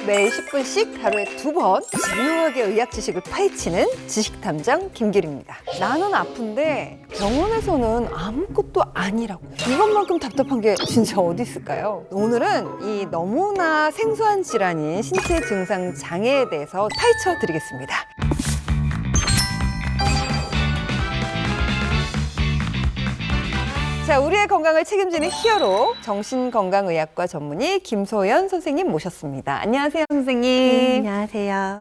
매일 10분씩 하루에 2번 집요하게 의학 지식을 파헤치는 지식탐정 김규리입니다. 나는 아픈데 병원에서는 아무것도 아니라고. 이것만큼 답답한 게 진짜 어디 있을까요? 오늘은 이 너무나 생소한 질환인 신체 증상 장애에 대해서 파헤쳐 드리겠습니다. 자, 우리의 건강을 책임지는 히어로 정신건강의학과 전문의 김소연 선생님 모셨습니다. 안녕하세요, 선생님. 네, 안녕하세요.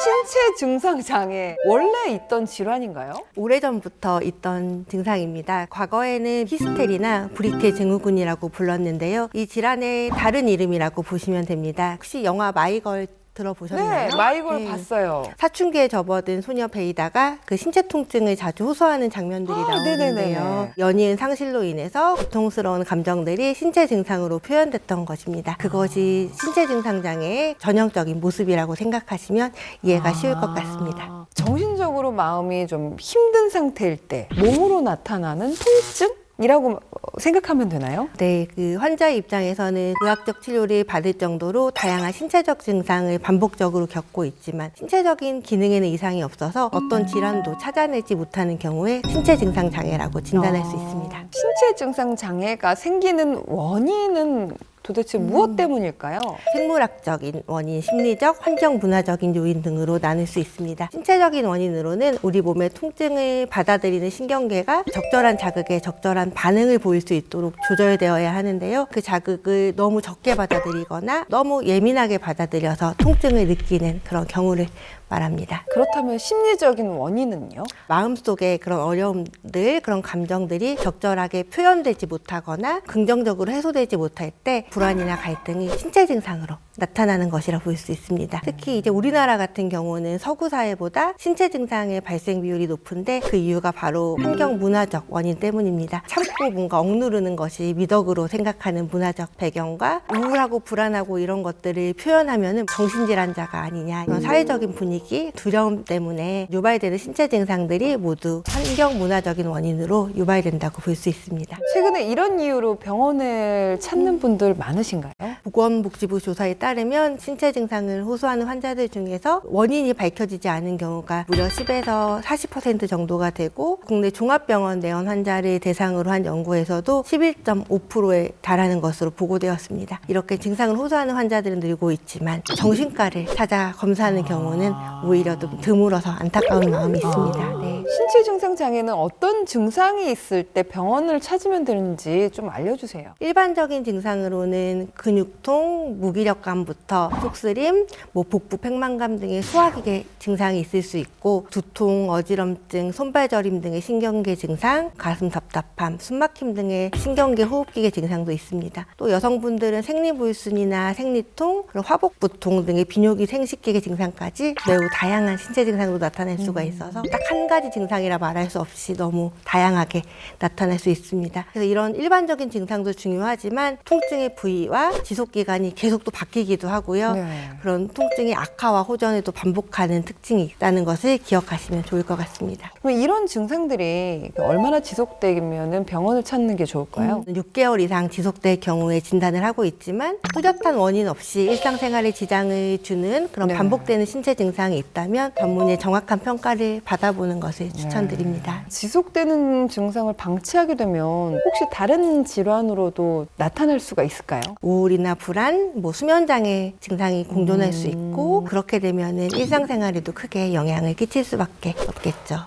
신체 증상 장애 원래 있던 질환인가요? 오래전부터 있던 증상입니다. 과거에는 히스테리나 브리테 증후군이라고 불렀는데요. 이 질환의 다른 이름이라고 보시면 됩니다. 혹시 영화 마이걸 들어보셨나요? 네, 마이걸 네. 봤어요. 사춘기에 접어든 소녀 베이다가 그 신체 통증을 자주 호소하는 장면들이 나오는데요. 네네네. 연이은 상실로 인해서 고통스러운 감정들이 신체 증상으로 표현됐던 것입니다. 그것이 신체 증상 장애의 전형적인 모습이라고 생각하시면 이해가 쉬울 것 같습니다. 정신적으로 마음이 좀 힘든 상태일 때 몸으로 나타나는 통증? 이라고 생각하면 되나요? 네, 그 환자의 입장에서는 의학적 치료를 받을 정도로 다양한 신체적 증상을 반복적으로 겪고 있지만 신체적인 기능에는 이상이 없어서 어떤 질환도 찾아내지 못하는 경우에 신체 증상 장애라고 진단할 수 있습니다. 신체 증상 장애가 생기는 원인은 도대체 무엇 때문일까요? 생물학적인 원인, 심리적, 환경 문화적인 요인 등으로 나눌 수 있습니다. 신체적인 원인으로는 우리 몸의 통증을 받아들이는 신경계가 적절한 자극에 적절한 반응을 보일 수 있도록 조절되어야 하는데요. 그 자극을 너무 적게 받아들이거나 너무 예민하게 받아들여서 통증을 느끼는 그런 경우를 말합니다. 그렇다면 심리적인 원인은요? 마음속에 그런 어려움들, 그런 감정들이 적절하게 표현되지 못하거나 긍정적으로 해소되지 못할 때 불안이나 갈등이 신체 증상으로 나타나는 것이라 볼 수 있습니다. 특히 이제 우리나라 같은 경우는 서구 사회보다 신체 증상의 발생 비율이 높은데 그 이유가 바로 환경 문화적 원인 때문입니다. 참고 뭔가 억누르는 것이 미덕으로 생각하는 문화적 배경과 우울하고 불안하고 이런 것들을 표현하면은 정신질환자가 아니냐, 이런 사회적인 분위기, 두려움 때문에 유발되는 신체 증상들이 모두 환경 문화적인 원인으로 유발된다고 볼 수 있습니다. 최근에 이런 이유로 병원을 찾는 분들 많으신가요? 보건복지부 조사에 따르면 신체 증상을 호소하는 환자들 중에서 원인이 밝혀지지 않은 경우가 무려 10에서 40% 정도가 되고 국내 종합병원 내원 환자를 대상으로 한 연구에서도 11.5%에 달하는 것으로 보고되었습니다. 이렇게 증상을 호소하는 환자들은 늘고 있지만 정신과를 찾아 검사하는 경우는 오히려 좀 드물어서 안타까운 마음이 있습니다. 네. 신체 증상 장애는 어떤 증상이 있을 때 병원을 찾으면 되는지 좀 알려주세요. 일반적인 증상으로는 근육통, 무기력감부터 속쓰림, 복부 팽만감 등의 소화기계 증상이 있을 수 있고 두통, 어지럼증, 손발 저림 등의 신경계 증상, 가슴 답답함, 숨막힘 등의 신경계 호흡기계 증상도 있습니다. 또 여성분들은 생리불순이나 생리통, 그리고 화복부통 등의 비뇨기 생식기계 증상까지 매우 다양한 신체 증상으로 나타낼 수가 있어서 딱 한 가지 증상이라 말할 수 없이 너무 다양하게 나타날 수 있습니다. 그래서 이런 일반적인 증상도 중요하지만 통증의 부위와 지속기간이 계속 또 바뀌기도 하고요. 네. 그런 통증이 악화와 호전을 또 반복하는 특징이 있다는 것을 기억하시면 좋을 것 같습니다. 그럼 이런 증상들이 얼마나 지속되면 병원을 찾는 게 좋을까요? 6개월 이상 지속될 경우에 진단을 하고 있지만 뚜렷한 원인 없이 일상생활에 지장을 주는 그런 네. 반복되는 신체 증상이 있다면 전문의 정확한 평가를 받아보는 것을 추천드립니다. 지속되는 증상을 방치하게 되면 혹시 다른 질환으로도 나타날 수가 있을까요? 우울이나 불안, 수면장애 증상이 공존할 수 있고 그렇게 되면은 일상생활에도 크게 영향을 끼칠 수밖에 없겠죠.